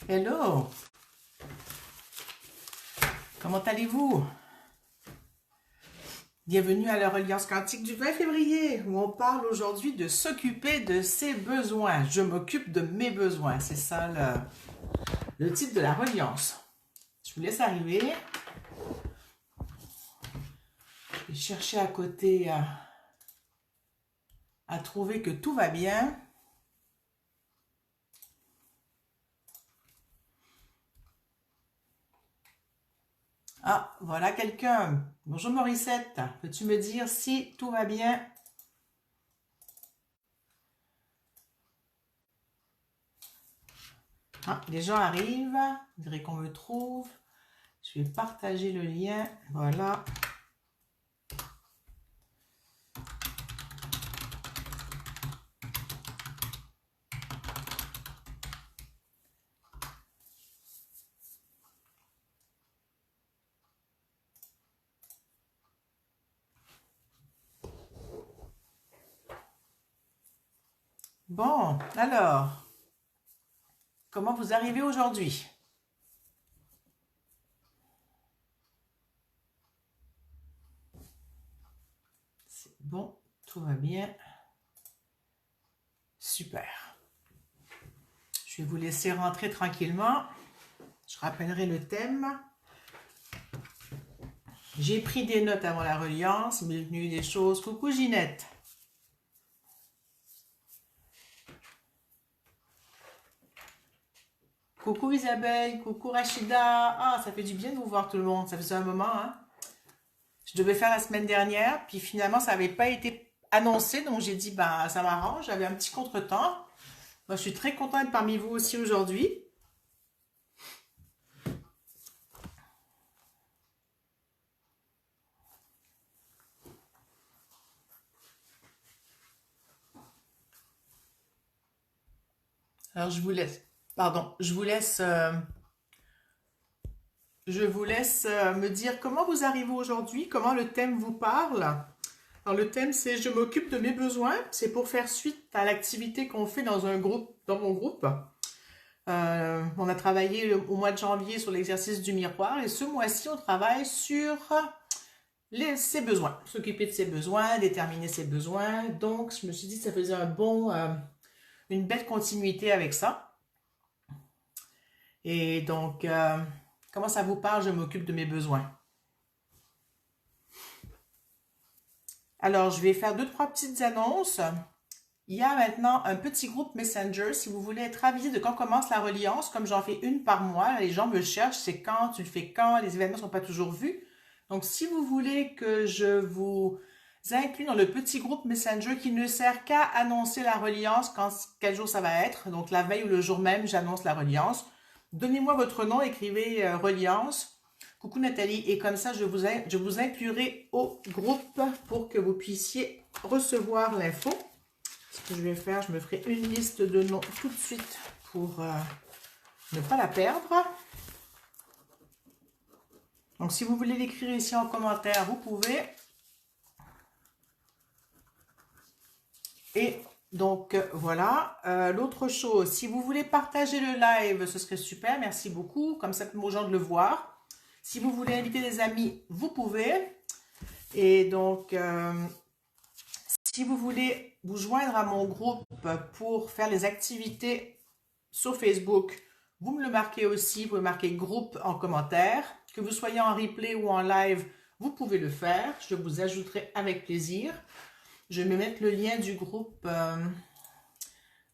Hello, comment allez-vous? Bienvenue à la Reliance Quantique du 20 février où on parle aujourd'hui de s'occuper de ses besoins. Je m'occupe de mes besoins, c'est ça le titre de la Reliance. Je vous laisse arriver. Je vais chercher à côté à trouver que tout va bien. Ah, voilà quelqu'un. Bonjour Morissette. Peux-tu me dire si tout va bien? Ah, les gens arrivent. Je dirais qu'on me trouve. Je vais partager le lien. Voilà. Bon, alors, comment vous arrivez aujourd'hui? C'est bon, tout va bien. Super. Je vais vous laisser rentrer tranquillement. Je rappellerai le thème. J'ai pris des notes avant la reliance, il m'est venu des choses. Coucou Ginette. Coucou Isabelle, coucou Rachida. Ah, ça fait du bien de vous voir tout le monde. Ça faisait un moment, hein. Je devais faire la semaine dernière, puis finalement, ça n'avait pas été annoncé, donc j'ai dit, bah, ça m'arrange. J'avais un petit contretemps. Moi, je suis très contente d'être parmi vous aussi aujourd'hui. Alors, je vous laisse, pardon, je vous laisse me dire comment vous arrivez aujourd'hui, comment le thème vous parle. Alors, le thème, c'est je m'occupe de mes besoins. C'est pour faire suite à l'activité qu'on fait dans un groupe, dans mon groupe. On a travaillé au mois de janvier sur l'exercice du miroir et ce mois-ci, on travaille sur ses besoins, s'occuper de ses besoins, déterminer ses besoins. Donc, je me suis dit que ça faisait une belle continuité avec ça. Et donc, comment ça vous parle, je m'occupe de mes besoins? Alors, je vais faire deux, trois petites annonces. Il y a maintenant un petit groupe Messenger. Si vous voulez être avisé de quand commence la reliance, comme j'en fais une par mois, les gens me cherchent, c'est quand, tu le fais quand, les événements ne sont pas toujours vus. Donc, si vous voulez que je vous inclue dans le petit groupe Messenger qui ne sert qu'à annoncer la reliance, quel jour ça va être, donc la veille ou le jour même, j'annonce la reliance. Donnez-moi votre nom, écrivez reliance. Coucou Nathalie, et comme ça, je vous inclurai au groupe pour que vous puissiez recevoir l'info. Ce que je vais faire, je me ferai une liste de noms tout de suite pour ne pas la perdre. Donc, si vous voulez l'écrire ici en commentaire, vous pouvez. Et donc, voilà. L'autre chose, si vous voulez partager le live, ce serait super. Merci beaucoup. Comme ça, aux gens de le voir. Si vous voulez inviter des amis, vous pouvez. Et donc, si vous voulez vous joindre à mon groupe pour faire les activités sur Facebook, vous me le marquez aussi, vous pouvez marquer groupe en commentaire. Que vous soyez en replay ou en live, vous pouvez le faire. Je vous ajouterai avec plaisir. Je vais mettre le lien du groupe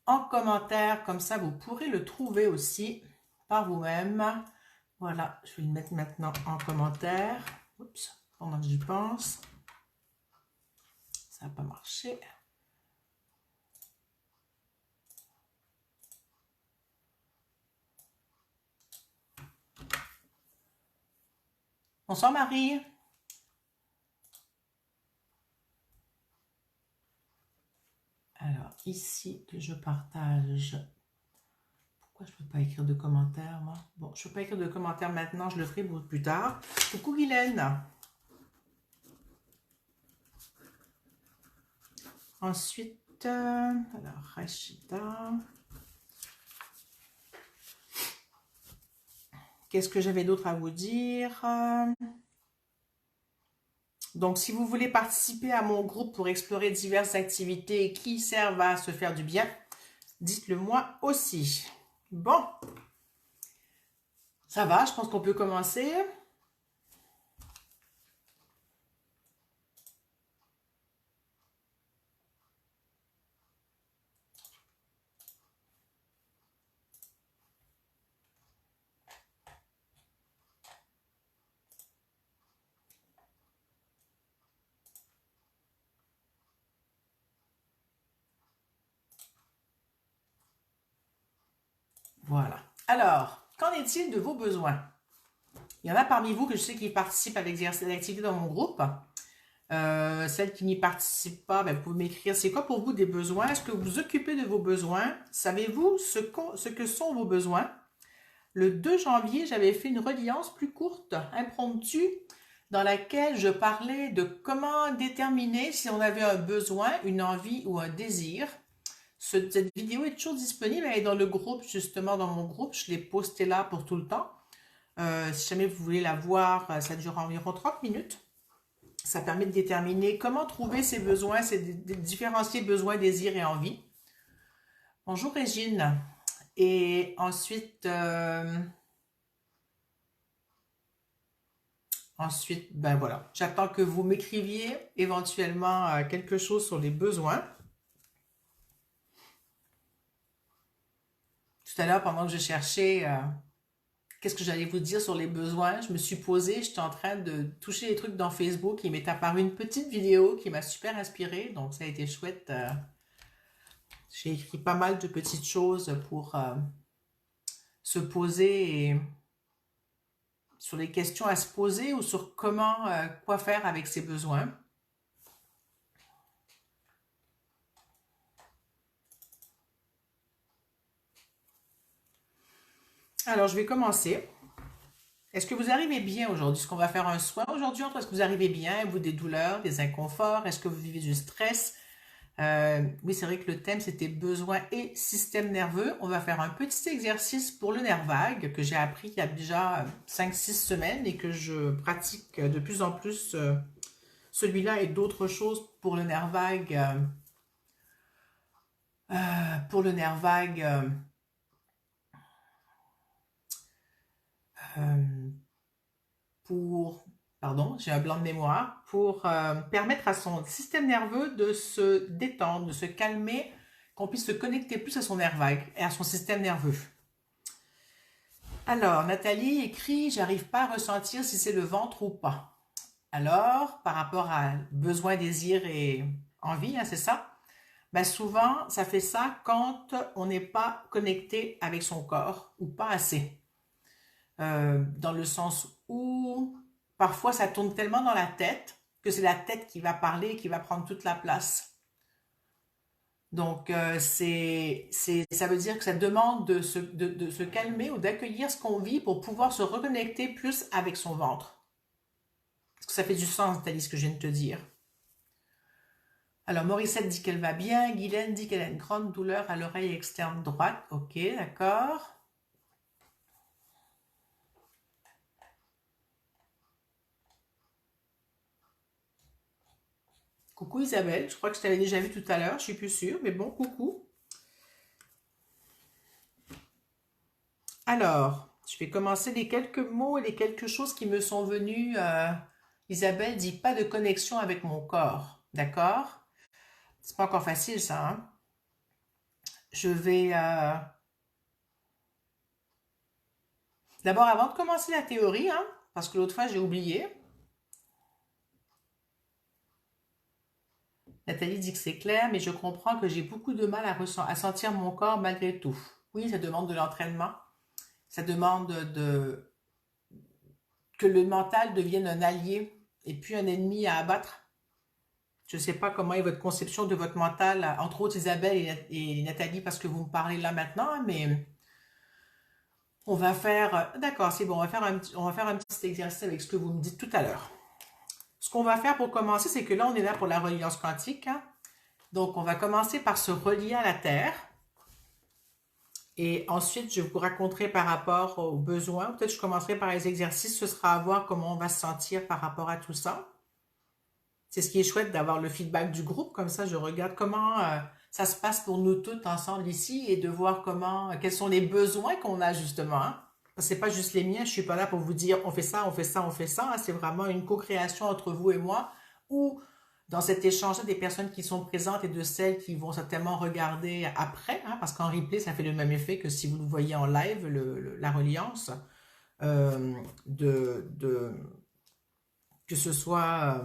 en commentaire, comme ça vous pourrez le trouver aussi par vous-même. Voilà, je vais le mettre maintenant en commentaire. Oups, pendant que j'y pense. Ça n'a pas marché. Bonsoir Marie. Alors, ici que je partage. Pourquoi je ne peux pas écrire de commentaires, moi? Bon, je ne peux pas écrire de commentaires maintenant, je le ferai plus tard. Coucou Guylaine. Ensuite, alors Rachida. Qu'est-ce que j'avais d'autre à vous dire? Donc, si vous voulez participer à mon groupe pour explorer diverses activités qui servent à se faire du bien, dites-le moi aussi. Bon, ça va, je pense qu'on peut commencer. Voilà. Alors, qu'en est-il de vos besoins? Il y en a parmi vous que je sais qui participent à l'activité dans mon groupe. Celles qui n'y participent pas, ben, vous pouvez m'écrire. C'est quoi pour vous des besoins? Est-ce que vous vous occupez de vos besoins? Savez-vous ce que sont vos besoins? Le 2 janvier, j'avais fait une reliance plus courte, impromptue, dans laquelle je parlais de comment déterminer si on avait un besoin, une envie ou un désir. Cette vidéo est toujours disponible, elle est dans le groupe, justement dans mon groupe. Je l'ai postée là pour tout le temps. Si jamais vous voulez la voir, ça dure environ 30 minutes. Ça permet de déterminer comment trouver ses besoins, différencier besoins, désirs et envies. Bonjour Régine. Et ensuite, ben voilà, j'attends que vous m'écriviez éventuellement quelque chose sur les besoins. Tout à l'heure, pendant que je cherchais qu'est-ce que j'allais vous dire sur les besoins, je me suis posée, j'étais en train de toucher les trucs dans Facebook. Il m'est apparu une petite vidéo qui m'a super inspirée, donc ça a été chouette. J'ai écrit pas mal de petites choses pour se poser et sur les questions à se poser ou sur comment, quoi faire avec ses besoins. Alors, je vais commencer. Est-ce que vous arrivez bien aujourd'hui? Est-ce qu'on va faire un soin aujourd'hui? Est-ce que vous arrivez bien? Vous des douleurs, des inconforts? Est-ce que vous vivez du stress? Oui, c'est vrai que le thème, c'était besoins et système nerveux. On va faire un petit exercice pour le nerf vague que j'ai appris il y a déjà 5-6 semaines et que je pratique de plus en plus celui-là et d'autres choses pour le nerf vague. Pour le nerf vague, pardon, j'ai un blanc de mémoire, pour permettre à son système nerveux de se détendre, de se calmer, qu'on puisse se connecter plus à son nerf vague et à son système nerveux. Alors, Nathalie écrit « J'arrive pas à ressentir si c'est le ventre ou pas ». Alors, par rapport à besoin, désir et envie, hein, c'est ça? Ben souvent, ça fait ça quand on n'est pas connecté avec son corps ou pas assez. Dans le sens où parfois ça tourne tellement dans la tête que c'est la tête qui va parler, qui va prendre toute la place. Donc, ça veut dire que ça demande de se calmer ou d'accueillir ce qu'on vit pour pouvoir se reconnecter plus avec son ventre. Est-ce que ça fait du sens, Nathalie, ce que je viens de te dire? Alors, Morissette dit qu'elle va bien. Guylaine dit qu'elle a une grande douleur à l'oreille externe droite. Ok, d'accord. Coucou Isabelle, je crois que je t'avais déjà vu tout à l'heure, je suis plus sûre, mais bon, coucou. Alors, je vais commencer les quelques mots et les quelques choses qui me sont venus. Isabelle dit pas de connexion avec mon corps, d'accord? C'est pas encore facile ça, hein? Je vais... D'abord, avant de commencer la théorie, hein, parce que l'autre fois j'ai oublié, Nathalie dit que c'est clair, mais je comprends que j'ai beaucoup de mal à sentir mon corps malgré tout. Oui, ça demande de l'entraînement. Ça demande que le mental devienne un allié et puis un ennemi à abattre. Je ne sais pas comment est votre conception de votre mental, entre autres Isabelle et Nathalie, parce que vous me parlez là maintenant, mais on va faire... D'accord, c'est bon, on va faire un petit exercice avec ce que vous me dites tout à l'heure. Ce qu'on va faire pour commencer, c'est que là, on est là pour la reliance quantique. Hein? Donc, on va commencer par se relier à la Terre. Et ensuite, je vous raconterai par rapport aux besoins. Peut-être je commencerai par les exercices. Ce sera à voir comment on va se sentir par rapport à tout ça. C'est ce qui est chouette d'avoir le feedback du groupe. Comme ça, je regarde comment ça se passe pour nous toutes ensemble ici et de voir quels sont les besoins qu'on a justement, hein. Parce que c'est pas juste les miens. Je suis pas là pour vous dire on fait ça, on fait ça, on fait ça, hein. C'est vraiment une co-création entre vous et moi ou dans cet échange des personnes qui sont présentes et de celles qui vont certainement regarder après, hein, parce qu'en replay, ça fait le même effet que si vous le voyez en live, la reliance, euh, de que ce soit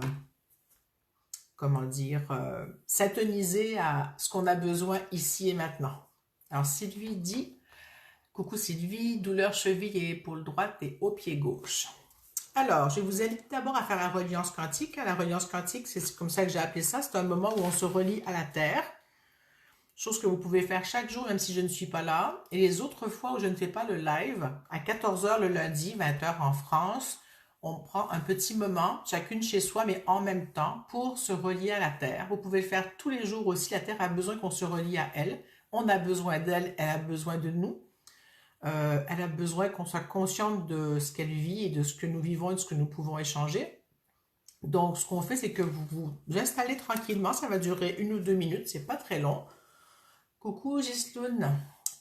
comment dire, s'intoniser à ce qu'on a besoin ici et maintenant. Alors Sylvie dit, coucou Sylvie, douleur cheville et épaule droite et au pied gauche. Alors, je vais vous inviter d'abord à faire la reliance quantique. La reliance quantique, c'est comme ça que j'ai appelé ça. C'est un moment où on se relie à la Terre. Chose que vous pouvez faire chaque jour, même si je ne suis pas là. Et les autres fois où je ne fais pas le live, à 14 heures le lundi, 20 heures en France, on prend un petit moment, chacune chez soi, mais en même temps, pour se relier à la Terre. Vous pouvez le faire tous les jours aussi. La Terre a besoin qu'on se relie à elle. On a besoin d'elle, elle a besoin de nous. Elle a besoin qu'on soit consciente de ce qu'elle vit et de ce que nous vivons et de ce que nous pouvons échanger. Donc, ce qu'on fait, c'est que vous vous installez tranquillement. Ça va durer 1 ou 2 minutes. C'est pas très long. Coucou Gisloun.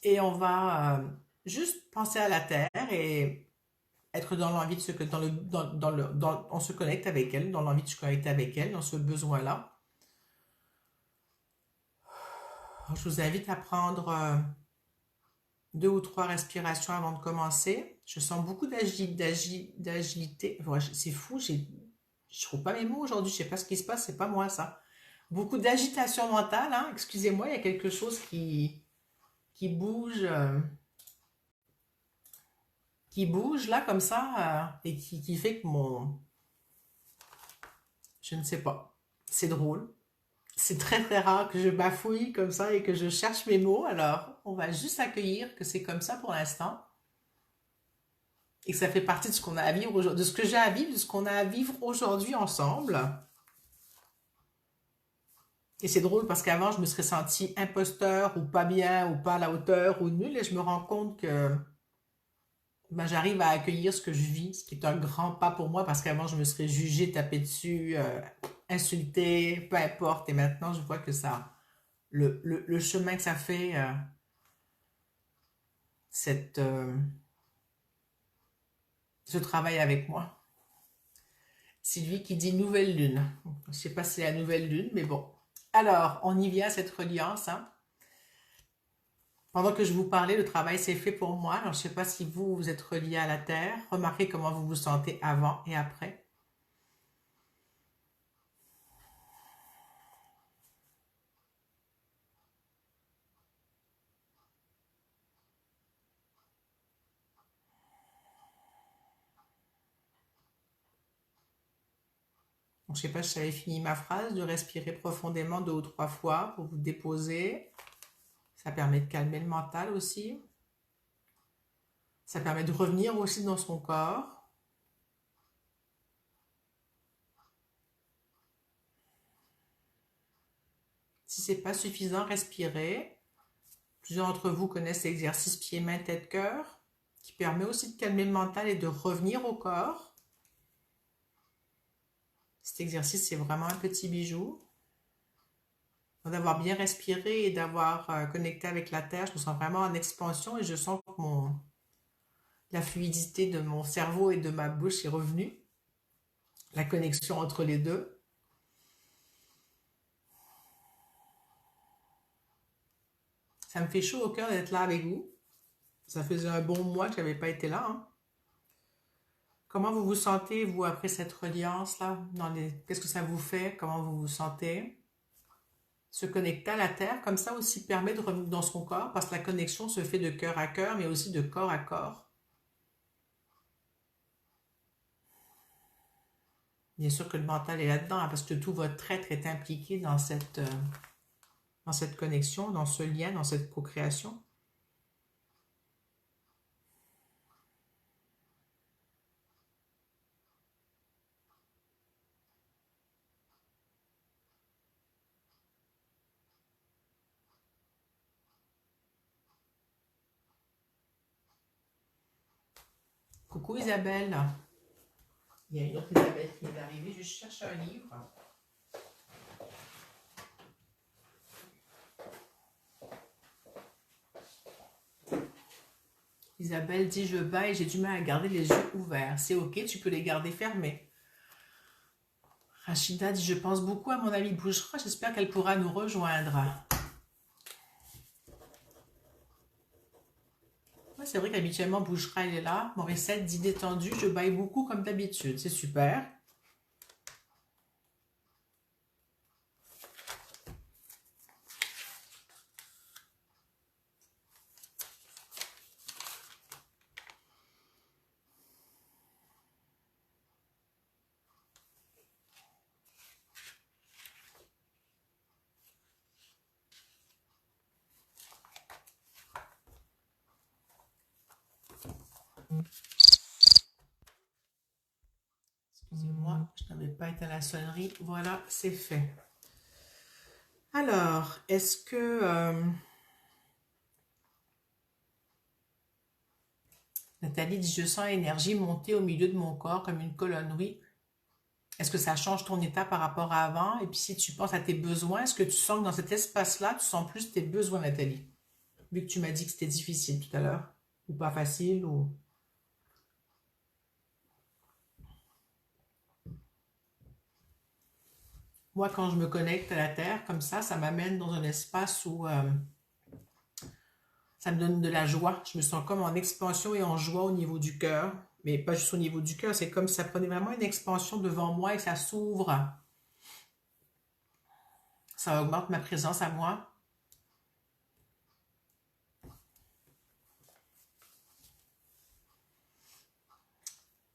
Et on va juste penser à la Terre et être dans l'envie de ce que on se connecte avec elle, dans l'envie de se connecter avec elle, dans ce besoin-là. Je vous invite à prendre 2 ou 3 respirations avant de commencer. Je sens beaucoup d'agilité. Ouais, c'est fou, je trouve pas mes mots aujourd'hui, je sais pas ce qui se passe, c'est pas moi ça. Beaucoup d'agitation mentale, hein. Excusez-moi, il y a quelque chose qui bouge, là comme ça, et qui fait que je ne sais pas, c'est drôle. C'est très très rare que je bafouille comme ça et que je cherche mes mots, alors on va juste accueillir que c'est comme ça pour l'instant et que ça fait partie de ce qu'on a à vivre aujourd'hui, de ce que j'ai à vivre, de ce qu'on a à vivre aujourd'hui ensemble. Et c'est drôle parce qu'avant je me serais sentie imposteur ou pas bien ou pas à la hauteur ou nul et je me rends compte que ben, j'arrive à accueillir ce que je vis, ce qui est un grand pas pour moi parce qu'avant je me serais jugée, tapée dessus, insultée, peu importe. Et maintenant je vois que le chemin que ça fait, cette, ce travail avec moi. Sylvie qui dit nouvelle lune. Je ne sais pas si c'est la nouvelle lune, mais bon. Alors, on y vient à cette reliance, hein. Pendant que je vous parlais, le travail s'est fait pour moi. Alors, je ne sais pas si vous êtes relié à la Terre. Remarquez comment vous vous sentez avant et après. Donc, je ne sais pas si j'avais fini ma phrase, de respirer profondément 2 ou 3 fois pour vous déposer. Ça permet de calmer le mental aussi. Ça permet de revenir aussi dans son corps. Si ce n'est pas suffisant, respirez. Plusieurs d'entre vous connaissent l'exercice pieds, mains, tête, cœur, qui permet aussi de calmer le mental et de revenir au corps. Cet exercice, c'est vraiment un petit bijou. D'avoir bien respiré et d'avoir connecté avec la terre, je me sens vraiment en expansion et je sens que la fluidité de mon cerveau et de ma bouche est revenue. La connexion entre les deux. Ça me fait chaud au cœur d'être là avec vous. Ça faisait un bon mois que je n'avais pas été là, hein. Comment vous vous sentez, vous, après cette reliance-là? Qu'est-ce que ça vous fait? Comment vous vous sentez? Se connecter à la terre, comme ça aussi permet de revenir dans son corps, parce que la connexion se fait de cœur à cœur, mais aussi de corps à corps. Bien sûr que le mental est là-dedans, hein, parce que tout votre être est impliqué dans cette connexion, dans ce lien, dans cette co-création. Coucou Isabelle. Il y a une autre Isabelle qui est arrivée. Je cherche un livre. Isabelle dit, je bats et j'ai du mal à garder les yeux ouverts. C'est ok, tu peux les garder fermés. Rachida dit, je pense beaucoup à mon amie Bouchra. J'espère qu'elle pourra nous rejoindre. Ouais, c'est vrai qu'habituellement, Bouchra, elle est là. Morissette dit, détendu, je baille beaucoup comme d'habitude. C'est super. Excusez-moi, je n'avais pas été à la sonnerie. Voilà, c'est fait. Alors, est-ce que... Nathalie dit, je sens l'énergie monter au milieu de mon corps comme une colonne. Oui. Est-ce que ça change ton état par rapport à avant? Et puis si tu penses à tes besoins, est-ce que tu sens que dans cet espace-là, tu sens plus tes besoins, Nathalie? Vu que tu m'as dit que c'était difficile tout à l'heure. Ou pas facile, ou... Moi, quand je me connecte à la Terre, comme ça m'amène dans un espace où ça me donne de la joie. Je me sens comme en expansion et en joie au niveau du cœur. Mais pas juste au niveau du cœur, c'est comme si ça prenait vraiment une expansion devant moi et ça s'ouvre. Ça augmente ma présence à moi.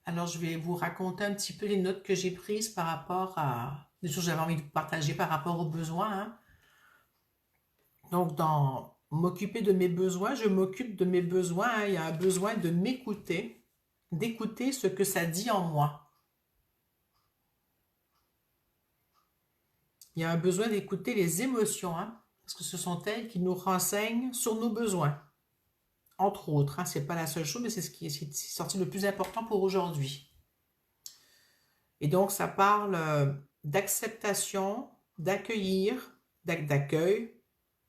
Alors, je vais vous raconter un petit peu les notes que j'ai prises par rapport à des choses que j'avais envie de partager par rapport aux besoins, hein. Donc, dans m'occuper de mes besoins, je m'occupe de mes besoins, hein. Il y a un besoin de m'écouter, d'écouter ce que ça dit en moi. Il y a un besoin d'écouter les émotions, hein, parce que ce sont elles qui nous renseignent sur nos besoins. Entre autres, hein, c'est pas la seule chose, mais c'est ce qui est sorti le plus important pour aujourd'hui. Et donc, ça parle d'acceptation, d'accueillir, d'accueil.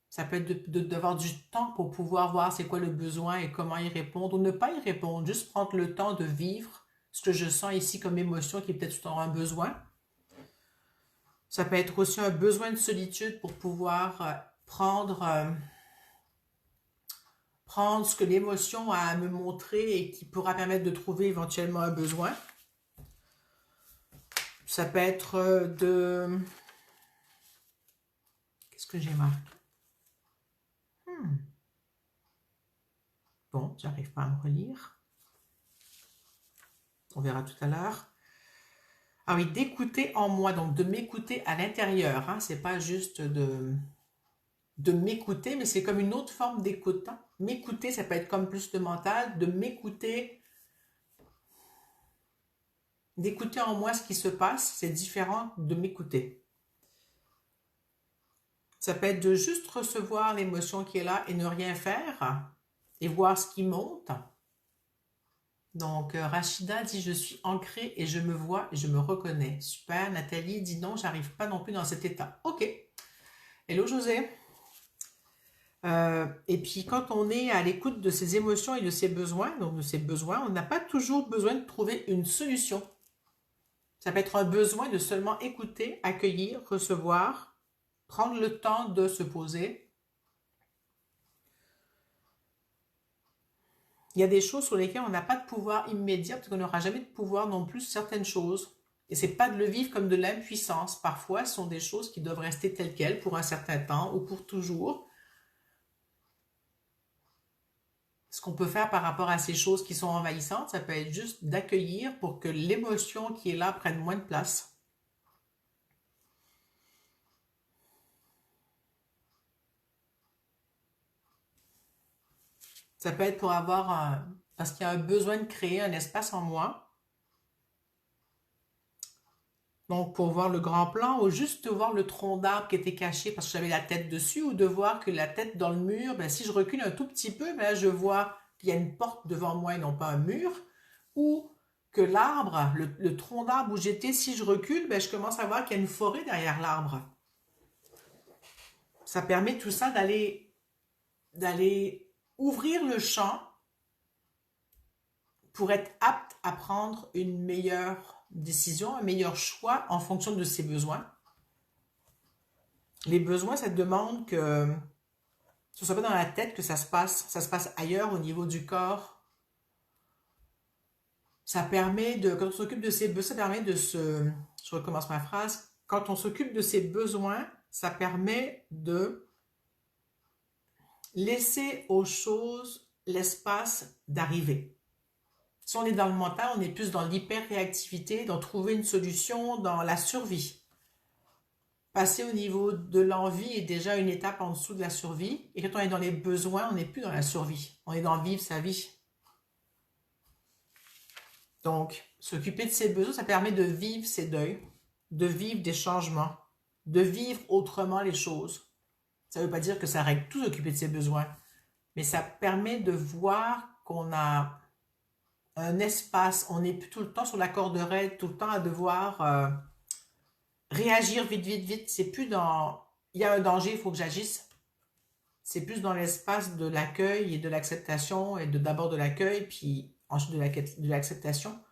Ça peut être d'avoir du temps pour pouvoir voir c'est quoi le besoin et comment y répondre, ou ne pas y répondre, juste prendre le temps de vivre ce que je sens ici comme émotion qui est peut-être tout en un besoin. Ça peut être aussi un besoin de solitude pour pouvoir prendre ce que l'émotion a à me montrer et qui pourra permettre de trouver éventuellement un besoin. Ça peut être de... Qu'est-ce que j'ai marqué? Bon, j'arrive pas à me relire. On verra tout à l'heure. Ah oui, d'écouter en moi, donc de m'écouter à l'intérieur. Hein, c'est pas juste de m'écouter, mais c'est comme une autre forme d'écoute. Hein. M'écouter, ça peut être comme plus de mental, de m'écouter, d'écouter en moi ce qui se passe, c'est différent de m'écouter. Ça peut être de juste recevoir l'émotion qui est là et ne rien faire et voir ce qui monte. Donc, Rachida dit, je suis ancrée et je me vois et je me reconnais. Super. Nathalie dit, non, j'arrive pas non plus dans cet état. Ok. Hello, José. Et puis, quand on est à l'écoute de ses émotions et de ses besoins, donc de ses besoins, on n'a pas toujours besoin de trouver une solution. Ça peut être un besoin de seulement écouter, accueillir, recevoir, prendre le temps de se poser. Il y a des choses sur lesquelles on n'a pas de pouvoir immédiat, parce qu'on n'aura jamais de pouvoir non plus sur certaines choses. Et c'est pas de le vivre comme de l'impuissance. Parfois, ce sont des choses qui doivent rester telles quelles pour un certain temps ou pour toujours. Ce qu'on peut faire par rapport à ces choses qui sont envahissantes, ça peut être juste d'accueillir pour que l'émotion qui est là prenne moins de place. Ça peut être pour avoir parce qu'il y a un besoin de créer un espace en moi. Donc, pour voir le grand plan, ou juste voir le tronc d'arbre qui était caché parce que j'avais la tête dessus, ou de voir que la tête dans le mur, ben, si je recule un tout petit peu, ben là, je vois qu'il y a une porte devant moi et non pas un mur. ou que l'arbre, le tronc d'arbre où j'étais, si je recule, ben, je commence à voir qu'il y a une forêt derrière l'arbre. Ça permet tout ça d'aller ouvrir le champ pour être apte à prendre une meilleure décision, un meilleur choix en fonction de ses besoins. Les besoins, ça demande que ce ne soit pas dans la tête que ça se passe ailleurs au niveau du corps. Ça permet de, quand on s'occupe de ses besoins, ça permet de je recommence ma phrase, quand on s'occupe de ses besoins, ça permet de laisser aux choses l'espace d'arriver. Si on est dans le mental, on est plus dans l'hyper-réactivité, dans trouver une solution, dans la survie. Passer au niveau de l'envie est déjà une étape en dessous de la survie. Et quand on est dans les besoins, on n'est plus dans la survie. On est dans vivre sa vie. Donc, s'occuper de ses besoins, ça permet de vivre ses deuils, de vivre des changements, de vivre autrement les choses. Ça ne veut pas dire que ça règle tout s'occuper de ses besoins, mais ça permet de voir qu'on a un espace, on n'est plus tout le temps sur la corde raide, tout le temps à devoir réagir vite, vite, vite. C'est plus dans il y a un danger, il faut que j'agisse. C'est plus dans l'espace de l'accueil et de l'acceptation, et d'abord de l'accueil, puis ensuite de l'acceptation.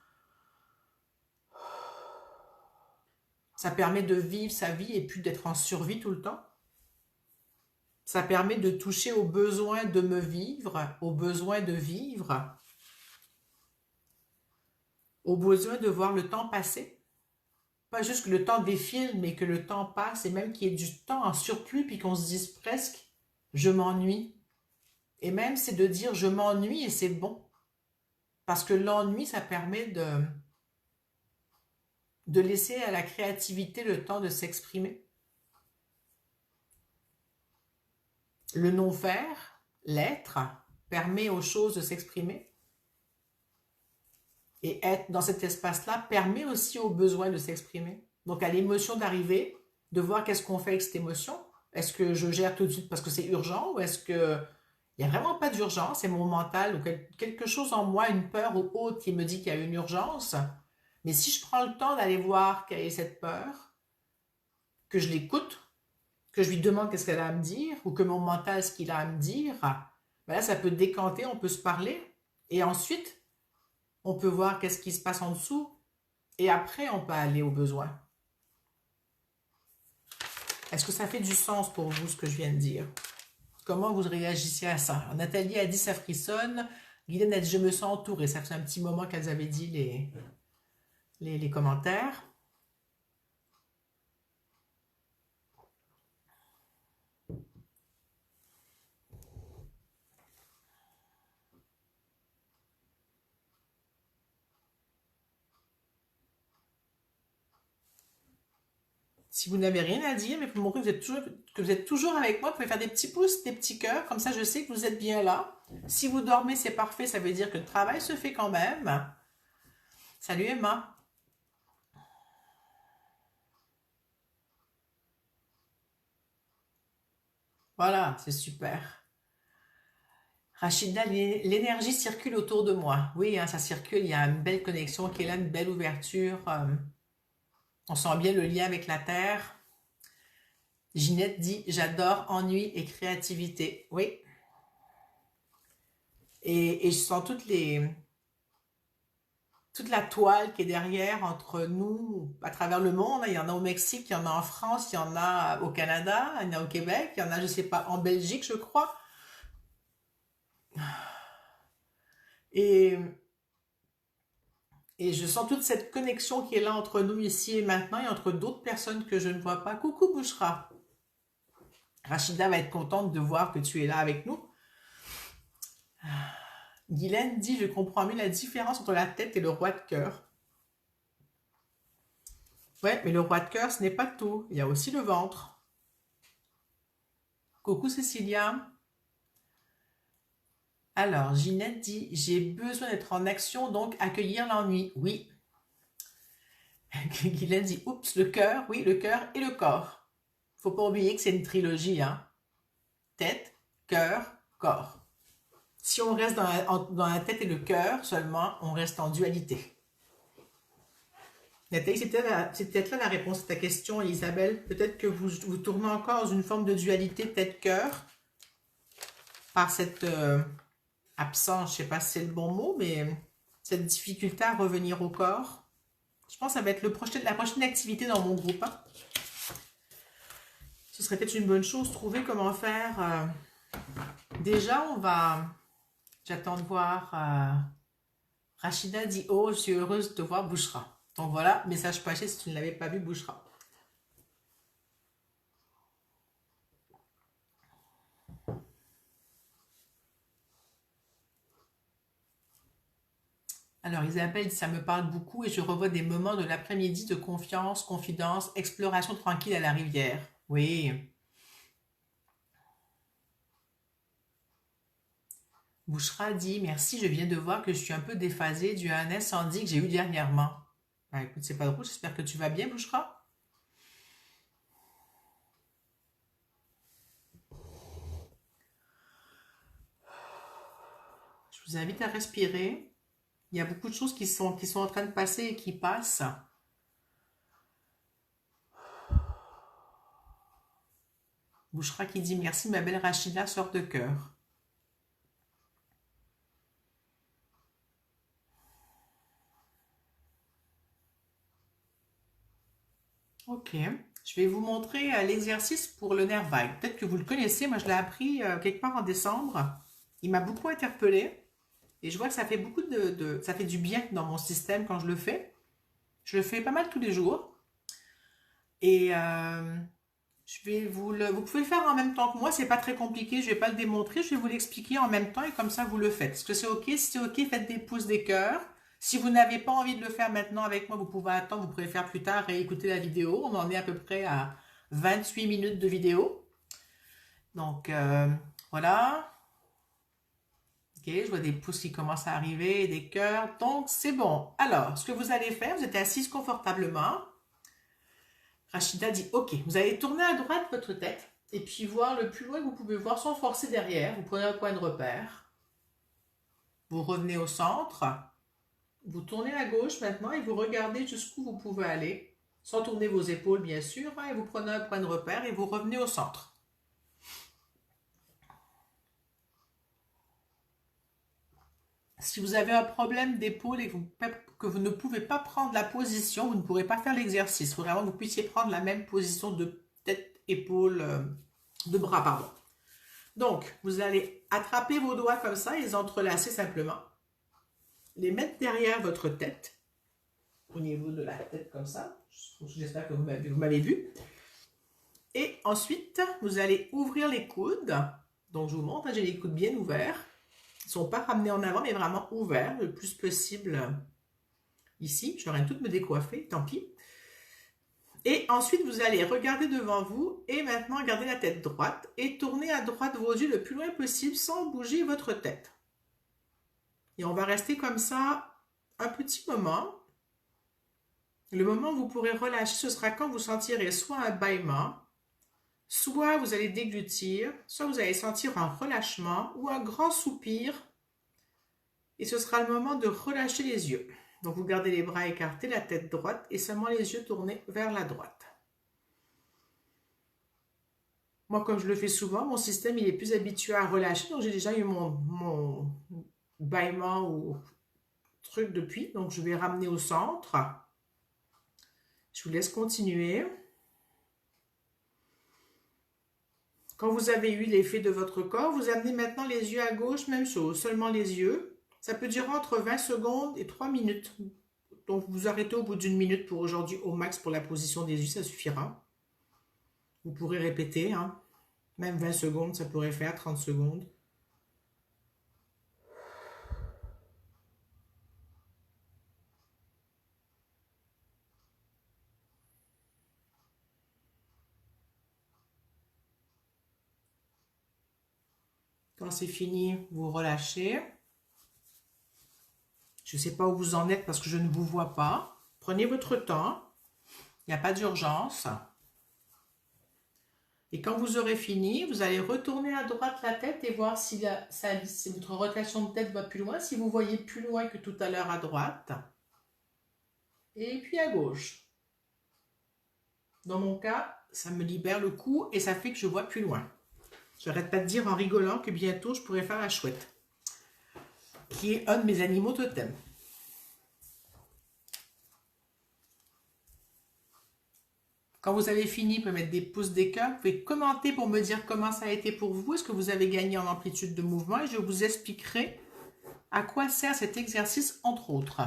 Ça permet de vivre sa vie et puis d'être en survie tout le temps. Ça permet de toucher aux besoins de me vivre, aux besoins de vivre, aux besoins de voir le temps passer. Pas juste que le temps défile, mais que le temps passe et même qu'il y ait du temps en surplus puis qu'on se dise presque « je m'ennuie ». Et même c'est de dire « je m'ennuie » et c'est bon. Parce que l'ennui, ça permet de laisser à la créativité le temps de s'exprimer. Le non-faire, l'être, permet aux choses de s'exprimer. Et être dans cet espace-là permet aussi aux besoins de s'exprimer. Donc à l'émotion d'arriver, de voir qu'est-ce qu'on fait avec cette émotion. Est-ce que je gère tout de suite parce que c'est urgent ou est-ce que il n'y a vraiment pas d'urgence, c'est mon mental ou quelque chose en moi, une peur ou autre qui me dit qu'il y a une urgence. Mais si je prends le temps d'aller voir quelle est cette peur, que je l'écoute, que je lui demande qu'est-ce qu'elle a à me dire, ou que mon mental, ce qu'il a à me dire, ben là, ça peut décanter, on peut se parler. Et ensuite, on peut voir qu'est-ce qui se passe en dessous. Et après, on peut aller aux besoins. Est-ce que ça fait du sens pour vous, ce que je viens de dire? Comment vous réagissez à ça? Nathalie a dit ça frissonne. Guylaine a dit je me sens entourée. Ça fait un petit moment qu'elles avaient dit les commentaires. Si vous n'avez rien à dire, mais pour montrer que vous êtes toujours avec moi, vous pouvez faire des petits pouces, des petits cœurs, comme ça je sais que vous êtes bien là. Si vous dormez, c'est parfait, ça veut dire que le travail se fait quand même. Salut Emma. Voilà, c'est super. Rachida, l'énergie circule autour de moi. Oui, hein, ça circule, il y a une belle connexion qui est là, une belle ouverture. On sent bien le lien avec la Terre. Ginette dit « J'adore ennui et créativité ». Oui. Et je sens toute la toile qui est derrière entre nous, à travers le monde. Il y en a au Mexique, il y en a en France, il y en a au Canada, il y en a au Québec, il y en a, je ne sais pas, en Belgique, je crois. Et je sens toute cette connexion qui est là entre nous ici et maintenant et entre d'autres personnes que je ne vois pas. Coucou Bouchra. Rachida va être contente de voir que tu es là avec nous. Guylaine dit, je comprends mieux la différence entre la tête et le roi de cœur. Ouais, mais le roi de cœur, ce n'est pas tout. Il y a aussi le ventre. Coucou Cécilia. Alors, Ginette dit, j'ai besoin d'être en action, donc accueillir l'ennui. Oui. Guylaine dit, oups, le cœur, oui, le cœur et le corps. Faut pas oublier que c'est une trilogie, hein. Tête, cœur, corps. Si on reste dans la tête et le cœur seulement, on reste en dualité. Nathalie, c'est peut-être là la réponse à ta question, Isabelle. Peut-être que vous tournez encore dans une forme de dualité tête-cœur par cette absence, je ne sais pas si c'est le bon mot, mais cette difficulté à revenir au corps. Je pense que ça va être la prochaine activité dans mon groupe. Hein. Ce serait peut-être une bonne chose, trouver comment faire. Déjà, j'attends de voir. Rachida dit « Oh, je suis heureuse de te voir, Bouchra ». Donc voilà, message passé si tu ne l'avais pas vu, Bouchra. Alors Isabelle dit « Ça me parle beaucoup et je revois des moments de l'après-midi de confiance, confidence, exploration tranquille à la rivière. » Oui. Bouchra dit « Merci, je viens de voir que je suis un peu déphasée dû à un incendie que j'ai eu dernièrement. » Ah, écoute, c'est pas drôle, j'espère que tu vas bien, Bouchra. Je vous invite à respirer. Il y a beaucoup de choses qui sont en train de passer et qui passent. Bouchra qui dit « Merci, ma belle Rachida, sœur de cœur. » Ok, je vais vous montrer l'exercice pour le nerf vague. Peut-être que vous le connaissez, moi je l'ai appris quelque part en décembre. Il m'a beaucoup interpellée et je vois que ça fait ça fait du bien dans mon système quand je le fais. Je le fais pas mal tous les jours et vous pouvez le faire en même temps que moi, c'est pas très compliqué, je vais pas le démontrer, je vais vous l'expliquer en même temps et comme ça vous le faites. Est-ce que c'est ok? Si c'est ok, faites des pouces, des cœurs. Si vous n'avez pas envie de le faire maintenant avec moi, vous pouvez attendre, vous pouvez le faire plus tard et écouter la vidéo. On en est à peu près à 28 minutes de vidéo. Donc, voilà. Ok, je vois des pouces qui commencent à arriver, des cœurs. Donc, c'est bon. Alors, ce que vous allez faire, vous êtes assise confortablement. Rachida dit, ok, vous allez tourner à droite votre tête et puis voir le plus loin que vous pouvez voir sans forcer derrière. Vous prenez un point de repère. Vous revenez au centre. Vous tournez à gauche maintenant et vous regardez jusqu'où vous pouvez aller, sans tourner vos épaules bien sûr, et vous prenez un point de repère et vous revenez au centre. Si vous avez un problème d'épaule et que vous ne pouvez pas prendre la position, vous ne pourrez pas faire l'exercice. Il faut vraiment que vous puissiez prendre la même position de tête, épaule, de bras, pardon. Donc, vous allez attraper vos doigts comme ça et les entrelacer simplement. Les mettre derrière votre tête, au niveau de la tête comme ça. J'espère que vous m'avez vu. Et ensuite, vous allez ouvrir les coudes. Donc, je vous montre, j'ai les coudes bien ouverts. Ils ne sont pas ramenés en avant, mais vraiment ouverts le plus possible. Ici, j'aurais tout me décoiffer, tant pis. Et ensuite, vous allez regarder devant vous et maintenant garder la tête droite et tourner à droite vos yeux le plus loin possible sans bouger votre tête. Et on va rester comme ça un petit moment. Le moment où vous pourrez relâcher, ce sera quand vous sentirez soit un bâillement, soit vous allez déglutir, soit vous allez sentir un relâchement ou un grand soupir. Et ce sera le moment de relâcher les yeux. Donc vous gardez les bras écartés, la tête droite et seulement les yeux tournés vers la droite. Moi, comme je le fais souvent, mon système il est plus habitué à relâcher. Donc j'ai déjà eu mon bâillement ou truc depuis. Donc je vais ramener au centre. Je vous laisse continuer. Quand vous avez eu l'effet de votre corps, vous amenez maintenant les yeux à gauche, même chose, seulement les yeux. Ça peut durer entre 20 secondes et 3 minutes. Donc vous arrêtez au bout d'une minute pour aujourd'hui au max pour la position des yeux, ça suffira. Vous pourrez répéter, hein. Même 20 secondes, ça pourrait faire 30 secondes. Quand c'est fini, vous relâchez. Je ne sais pas où vous en êtes parce que je ne vous vois pas. Prenez votre temps. Il n'y a pas d'urgence. Et quand vous aurez fini, vous allez retourner à droite la tête et voir si, si votre rotation de tête va plus loin, si vous voyez plus loin que tout à l'heure à droite. Et puis à gauche. Dans mon cas, ça me libère le cou et ça fait que je vois plus loin. J'arrête pas de dire en rigolant que bientôt je pourrais faire la chouette, qui est un de mes animaux totems. Quand vous avez fini, vous pouvez mettre des pouces, des cœurs. Vous pouvez commenter pour me dire comment ça a été pour vous. Est-ce que vous avez gagné en amplitude de mouvement? Et je vous expliquerai à quoi sert cet exercice, entre autres.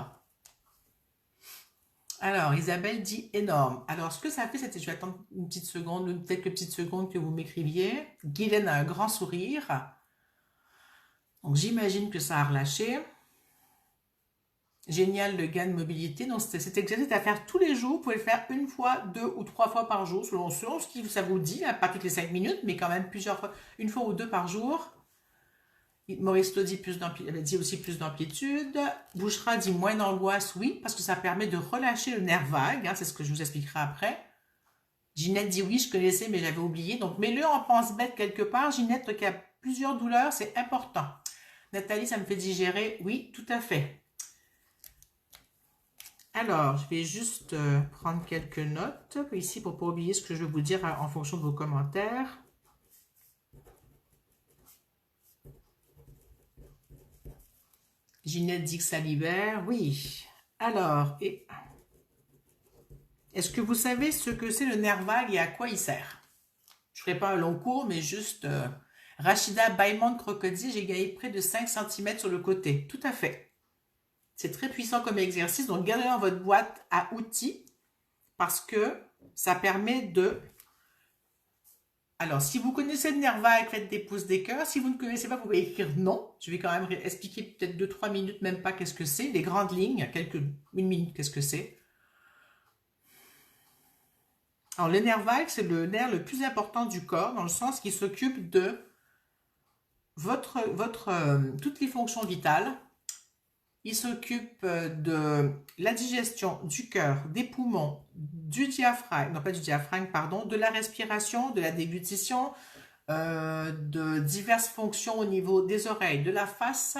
Alors, Isabelle dit énorme. Alors, ce que ça fait, c'était, je vais attendre une petite seconde, quelques petites secondes que vous m'écriviez. Guylaine a un grand sourire. Donc, j'imagine que ça a relâché. Génial le gain de mobilité. Donc, cet exercice à faire tous les jours. Vous pouvez le faire une fois, 2 ou 3 fois par jour, selon ce que ça vous dit. Pas toutes les 5 minutes, mais quand même plusieurs fois, une fois ou deux par jour. Maurice dit, dit aussi plus d'amplitude. Bouchera dit moins d'angoisse, oui, parce que ça permet de relâcher le nerf vague. C'est ce que je vous expliquerai après. Ginette dit oui, je connaissais, mais j'avais oublié. Donc, mets-le en pense-bête quelque part. Ginette, qui a plusieurs douleurs, c'est important. Nathalie, ça me fait digérer. Oui, tout à fait. Alors, je vais juste prendre quelques notes ici pour ne pas oublier ce que je vais vous dire en fonction de vos commentaires. Ginette dit que ça libère. Oui. Alors, est-ce que vous savez ce que c'est le nerf vague et à quoi il sert? Je ne ferai pas un long cours, mais juste... Rachida bâillement de crocodile, j'ai gagné près de 5 cm sur le côté. Tout à fait. C'est très puissant comme exercice, donc gardez-le dans votre boîte à outils parce que ça permet de... Alors, si vous connaissez le nerf vague, faites des pouces, des cœurs. Si vous ne connaissez pas, vous pouvez écrire non. Je vais quand même expliquer peut-être 2-3 minutes, même pas qu'est-ce que c'est. Les grandes lignes, une minute, qu'est-ce que c'est. Alors, le nerf vague, c'est le nerf le plus important du corps, dans le sens qu'il s'occupe de toutes les fonctions vitales. Il s'occupe de la digestion, du cœur, des poumons, du diaphragme, non pas du diaphragme, pardon, de la respiration, de la déglutition, de diverses fonctions au niveau des oreilles, de la face,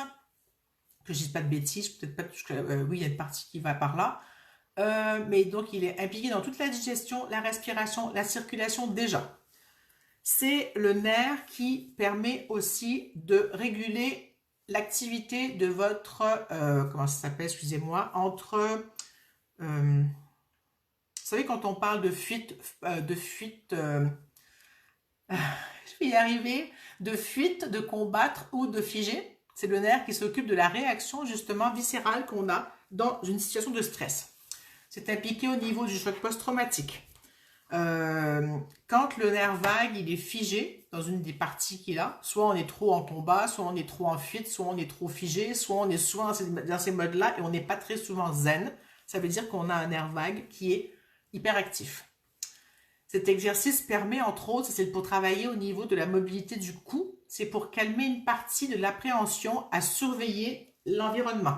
que je ne dise pas de bêtises, peut-être pas, oui, il y a une partie qui va par là, mais donc il est impliqué dans toute la digestion, la respiration, la circulation déjà. C'est le nerf qui permet aussi de réguler l'activité de votre, comment ça s'appelle, excusez-moi, vous savez quand on parle de fuite, je vais y arriver, de fuite, de combattre ou de figer, c'est le nerf qui s'occupe de la réaction justement viscérale qu'on a dans une situation de stress. C'est impliqué au niveau du choc post-traumatique. Quand le nerf vague il est figé dans une des parties qu'il a, soit on est trop en combat, soit on est trop en fuite, soit on est trop figé, soit on est souvent dans ces modes-là et on n'est pas très souvent zen, ça veut dire qu'on a un nerf vague qui est hyperactif. Cet exercice permet entre autres, c'est pour travailler au niveau de la mobilité du cou, c'est pour calmer une partie de l'appréhension à surveiller l'environnement.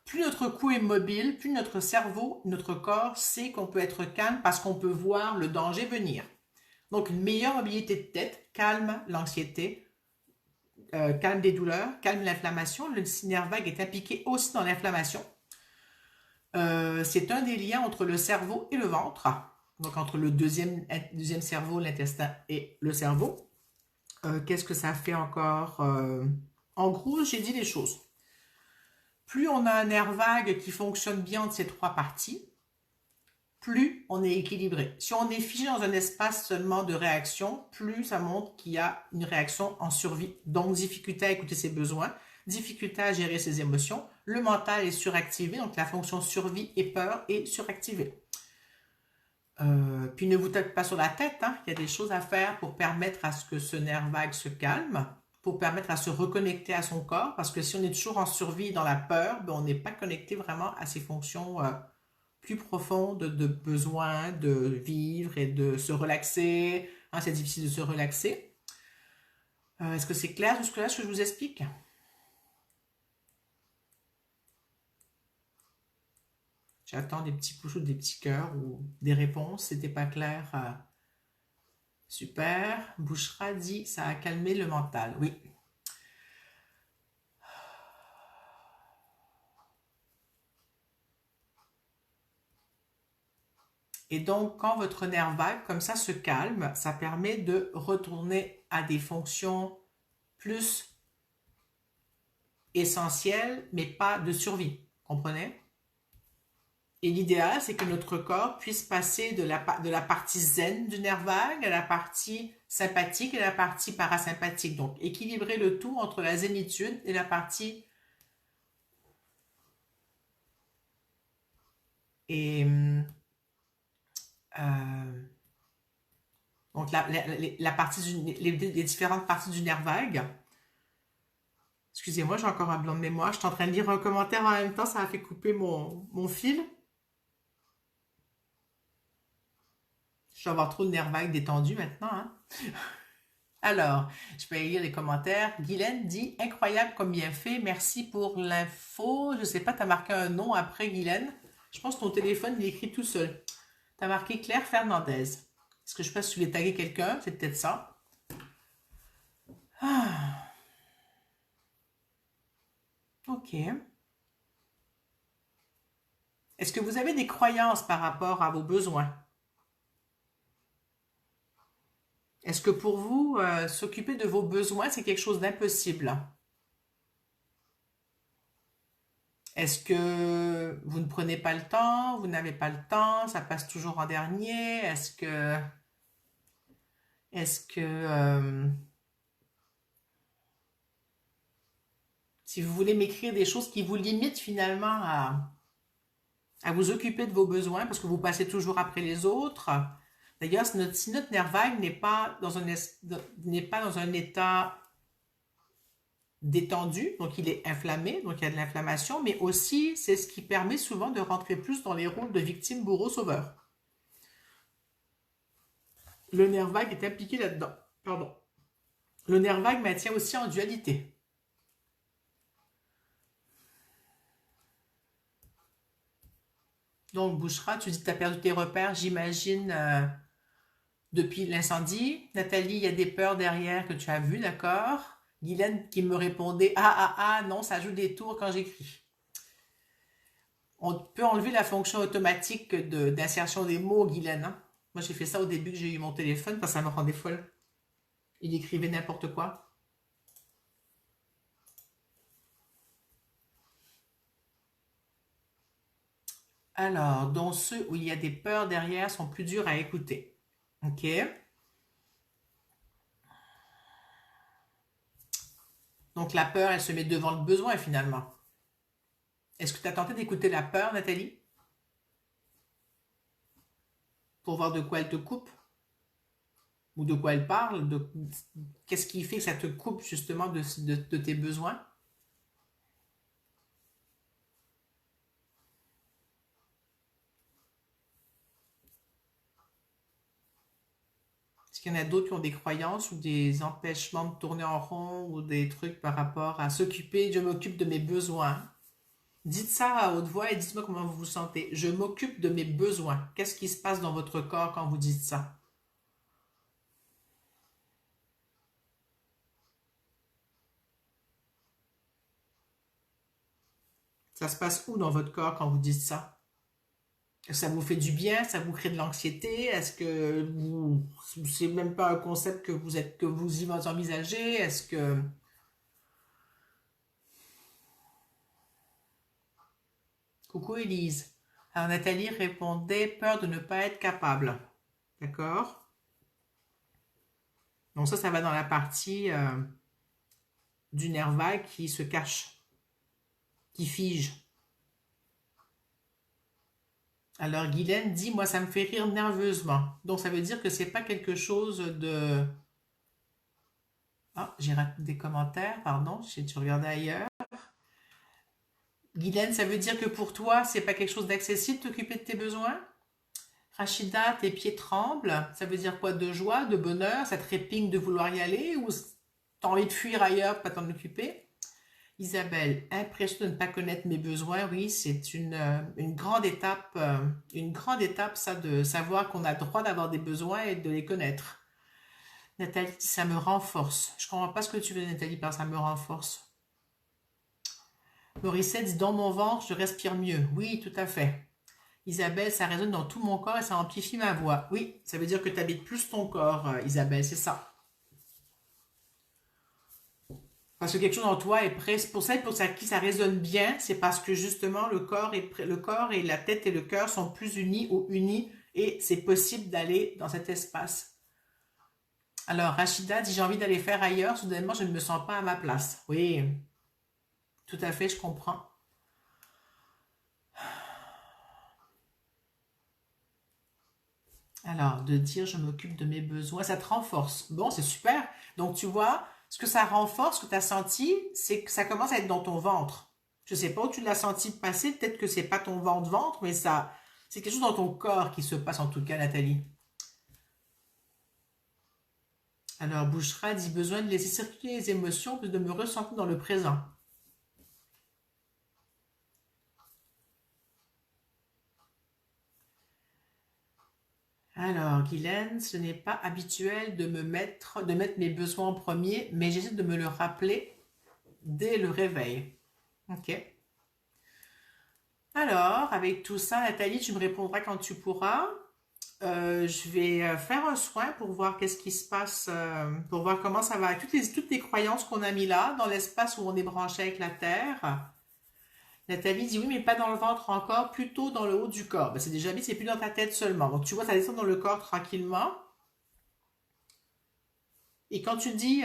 Plus notre cou est mobile, plus notre cerveau, notre corps sait qu'on peut être calme parce qu'on peut voir le danger venir. Donc, une meilleure mobilité de tête calme l'anxiété, calme des douleurs, calme l'inflammation. Le nerf vague est impliqué aussi dans l'inflammation. C'est un des liens entre le cerveau et le ventre, donc entre le deuxième cerveau, l'intestin et le cerveau. Qu'est-ce que ça fait encore? En gros, j'ai dit les choses. Plus on a un nerf vague qui fonctionne bien entre ces trois parties, plus on est équilibré. Si on est figé dans un espace seulement de réaction, plus ça montre qu'il y a une réaction en survie. Donc, difficulté à écouter ses besoins, difficulté à gérer ses émotions. Le mental est suractivé, donc la fonction survie et peur est suractivée. Puis ne vous tapez pas sur la tête, il y a des choses à faire pour permettre à ce que ce nerf vague se calme, pour permettre à se reconnecter à son corps, parce que si on est toujours en survie dans la peur, on n'est pas connecté vraiment à ses fonctions plus profondes de besoin de vivre et de se relaxer. C'est difficile de se relaxer. Est-ce que c'est clair jusque-là ce que je vous explique? J'attends des petits pouces ou des petits cœurs ou des réponses. C'était pas clair Super. Bouchra dit, ça a calmé le mental. Oui. Et donc, quand votre nerf vague, comme ça, se calme, ça permet de retourner à des fonctions plus essentielles, mais pas de survie. Comprenez? Et l'idéal, c'est que notre corps puisse passer de la partie zen du nerf vague à la partie sympathique et la partie parasympathique. Donc, équilibrer le tout entre la zénitude et la partie... Et... donc, la partie les différentes parties du nerf vague. Excusez-moi, j'ai encore un blanc de mémoire. Je suis en train de lire un commentaire en même temps. Ça a fait couper mon fil. Je dois avoir trop de nerfs vagues détendus maintenant. Hein? Alors, je peux lire les commentaires. Guylaine dit « Incroyable comme bien fait. Merci pour l'info. » Je ne sais pas, tu as marqué un nom après Guylaine. Je pense que ton téléphone, il écrit tout seul. Tu as marqué Claire Fernandez. Est-ce que je sais pas si tu voulais taguer quelqu'un? C'est peut-être ça. Ah. Ok. Est-ce que vous avez des croyances par rapport à vos besoins? Est-ce que pour vous, s'occuper de vos besoins, c'est quelque chose d'impossible? Est-ce que vous ne prenez pas le temps? Vous n'avez pas le temps? Ça passe toujours en dernier? Est-ce que si vous voulez m'écrire des choses qui vous limitent finalement à vous occuper de vos besoins parce que vous passez toujours après les autres. D'ailleurs, si notre nerf vague n'est pas dans un état détendu, donc il est inflammé, donc il y a de l'inflammation, mais aussi c'est ce qui permet souvent de rentrer plus dans les rôles de victime, bourreau, sauveur. Le nerf vague est impliqué là-dedans. Pardon. Le nerf vague maintient aussi en dualité. Donc, Bouchra, tu dis que tu as perdu tes repères, j'imagine, depuis l'incendie. Nathalie, il y a des peurs derrière que tu as vues, d'accord? Guylaine qui me répondait « Ah, non, ça joue des tours quand j'écris. » On peut enlever la fonction automatique d'insertion des mots, Guylaine. Hein? Moi, j'ai fait ça au début que j'ai eu mon téléphone parce que ça me rendait folle. Il écrivait n'importe quoi. Alors, dont ceux où il y a des peurs derrière sont plus durs à écouter. Ok. Donc la peur, elle se met devant le besoin finalement. Est-ce que tu as tenté d'écouter la peur, Nathalie? Pour voir de quoi elle te coupe? Ou de quoi elle parle? Qu'est-ce qui fait que ça te coupe justement de tes besoins? Est-ce qu'il y en a d'autres qui ont des croyances ou des empêchements de tourner en rond ou des trucs par rapport à s'occuper? Je m'occupe de mes besoins. Dites ça à haute voix et dites-moi comment vous vous sentez. Je m'occupe de mes besoins. Qu'est-ce qui se passe dans votre corps quand vous dites ça? Ça se passe où dans votre corps quand vous dites ça? Est-ce que ça vous fait du bien? Ça vous crée de l'anxiété? Est-ce que c'est même pas un concept que vous y envisagez? Est-ce que... Coucou Élise. Alors Nathalie répondait peur de ne pas être capable. D'accord? Donc ça va dans la partie du nerf vague qui se cache, qui fige. Alors Guylaine dit, moi ça me fait rire nerveusement. Donc ça veut dire que c'est pas quelque chose de... Ah, j'ai raté des commentaires, pardon, j'ai dû regarder ailleurs. Guylaine, ça veut dire que pour toi, c'est pas quelque chose d'accessible de t'occuper de tes besoins? Rachida, tes pieds tremblent. Ça veut dire quoi? De joie, de bonheur? Ça te répigne de vouloir y aller? Ou t'as envie de fuir ailleurs pour pas t'en occuper? Isabelle, impression de ne pas connaître mes besoins. Oui, c'est une grande étape ça, de savoir qu'on a le droit d'avoir des besoins et de les connaître. Nathalie, ça me renforce. Je comprends pas ce que tu veux, Nathalie, par ça me renforce. Morissette dit, dans mon ventre, je respire mieux. Oui, tout à fait. Isabelle, ça résonne dans tout mon corps et ça amplifie ma voix. Oui, ça veut dire que tu habites plus ton corps, Isabelle, c'est ça. Parce que quelque chose en toi est prêt. C'est pour ça qui ça résonne bien, c'est parce que justement le corps et la tête et le cœur sont plus unis ou unis et c'est possible d'aller dans cet espace. Alors, Rachida dit, j'ai envie d'aller faire ailleurs, soudainement je ne me sens pas à ma place. Oui, tout à fait, je comprends. Alors, de dire je m'occupe de mes besoins, ça te renforce. Bon, c'est super. Donc, tu vois, ce que ça renforce, ce que tu as senti, c'est que ça commence à être dans ton ventre. Je ne sais pas où tu l'as senti passer, peut-être que c'est pas ton ventre, mais ça, c'est quelque chose dans ton corps qui se passe en tout cas, Nathalie. Alors, Bouchra dit besoin de laisser circuler les émotions, de me ressentir dans le présent. Alors, Guylaine, ce n'est pas habituel de mettre mes besoins en premier, mais j'essaie de me le rappeler dès le réveil. Ok. Alors, avec tout ça, Nathalie, tu me répondras quand tu pourras. Je vais faire un soin pour voir qu'est-ce qui se passe, pour voir comment ça va. Toutes les croyances qu'on a mis là, dans l'espace où on est branché avec la Terre. Nathalie dit oui, mais pas dans le ventre encore, plutôt dans le haut du corps. Ben, c'est déjà mis, c'est plus dans ta tête seulement. Donc tu vois, ça descend dans le corps tranquillement. Et quand tu dis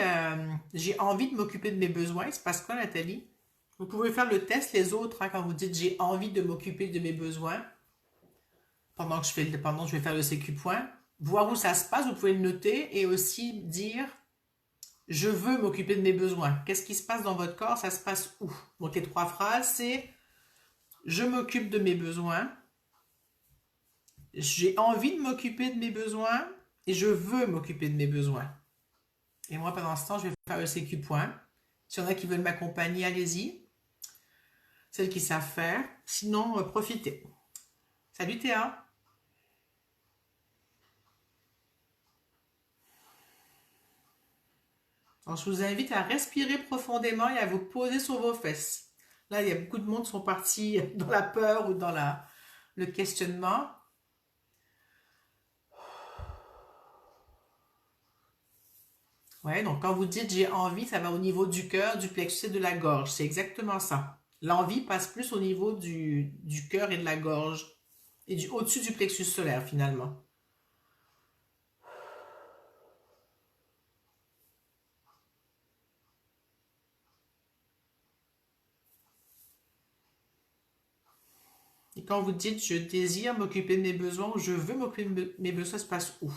j'ai envie de m'occuper de mes besoins, il se passe quoi, Nathalie? Vous pouvez faire le test, les autres, hein, quand vous dites j'ai envie de m'occuper de mes besoins, pendant que je vais faire le CQ point, voir où ça se passe, vous pouvez le noter et aussi dire je veux m'occuper de mes besoins. Qu'est-ce qui se passe dans votre corps? Ça se passe où? Donc les trois phrases, c'est je m'occupe de mes besoins, j'ai envie de m'occuper de mes besoins et je veux m'occuper de mes besoins. Et moi, pendant ce temps, je vais faire le CQ point. S'il y en a qui veulent m'accompagner, allez-y. Celles qui savent faire. Sinon, profitez. Salut Théa. Alors, je vous invite à respirer profondément et à vous poser sur vos fesses. Là, il y a beaucoup de monde qui sont partis dans la peur ou dans le questionnement. Ouais, donc quand vous dites j'ai envie, ça va au niveau du cœur, du plexus et de la gorge. C'est exactement ça. L'envie passe plus au niveau du cœur et de la gorge et au-dessus du plexus solaire finalement. Et quand vous dites je désire m'occuper de mes besoins ou je veux m'occuper de mes besoins, ça se passe où?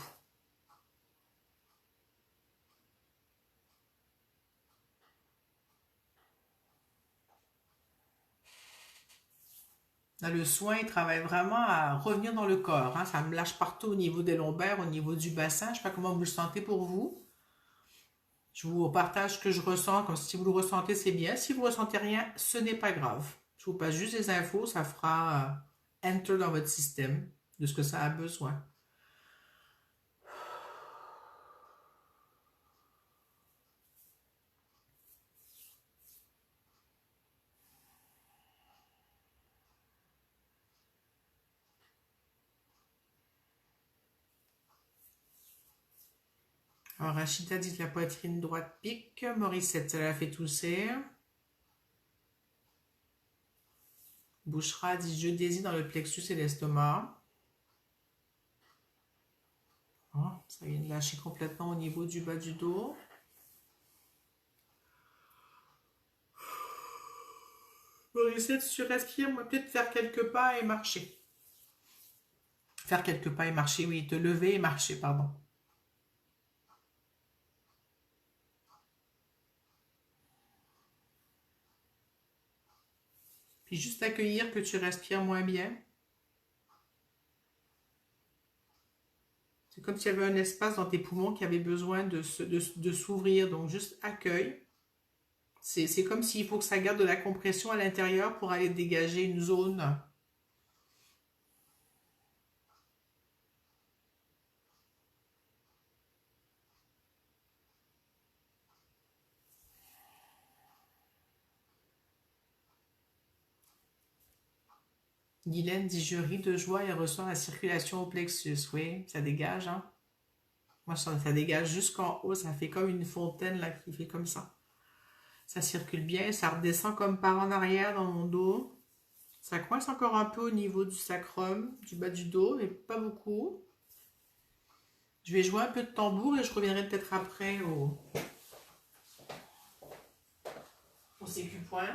Là, le soin, il travaille vraiment à revenir dans le corps, hein. Ça me lâche partout au niveau des lombaires, au niveau du bassin. Je ne sais pas comment vous le sentez pour vous. Je vous partage ce que je ressens, comme si vous le ressentez, c'est bien. Si vous ne ressentez rien, ce n'est pas grave. Je vous passe juste des infos, ça fera enter dans votre système de ce que ça a besoin. Alors, Rachida dit que la poitrine droite pique. Morissette, ça la fait tousser. Bouchra dit je désire dans le plexus et l'estomac. Oh, ça vient de lâcher complètement au niveau du bas du dos. Morissette, si tu respires, moi peut-être faire quelques pas et marcher. Faire quelques pas et marcher, oui, te lever et marcher, pardon. Puis juste accueillir que tu respires moins bien. C'est comme s'il y avait un espace dans tes poumons qui avait besoin de s'ouvrir. Donc juste accueille. C'est comme s'il faut que ça garde de la compression à l'intérieur pour aller dégager une zone. Guylaine dit je ris de joie et ressens la circulation au plexus. Oui, ça dégage, hein. Moi, ça dégage jusqu'en haut. Ça fait comme une fontaine là qui fait comme ça. Ça circule bien. Ça redescend comme par en arrière dans mon dos. Ça coince encore un peu au niveau du sacrum, du bas du dos, mais pas beaucoup. Je vais jouer un peu de tambour et je reviendrai peut-être après au sécu-point.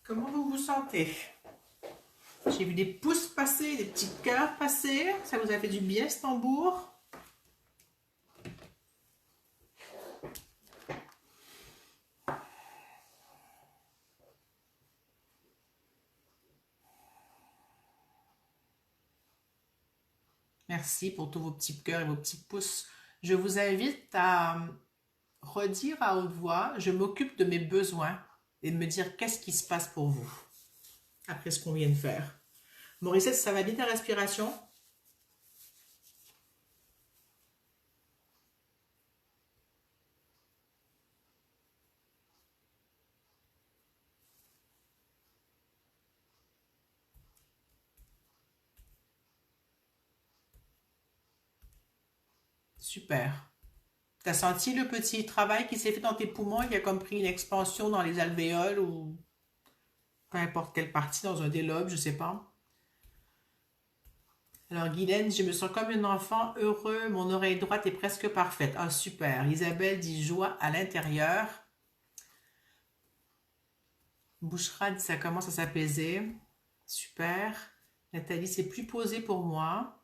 Comment vous vous sentez? J'ai vu des pouces passer, des petits cœurs passer. Ça vous a fait du bien ce tambour? Merci pour tous vos petits cœurs et vos petits pouces. Je vous invite à redire à haute voix, je m'occupe de mes besoins et de me dire qu'est-ce qui se passe pour vous après ce qu'on vient de faire. Morissette, ça va bien ta respiration? Super. T'as senti le petit travail qui s'est fait dans tes poumons et qui a comme pris une expansion dans les alvéoles ou peu importe quelle partie, dans un des lobes, je sais pas. Alors Guylaine, je me sens comme un enfant heureux, mon oreille droite est presque parfaite. Ah super. Isabelle dit joie à l'intérieur. Bouchra dit ça commence à s'apaiser. Super. Nathalie, c'est plus posé pour moi.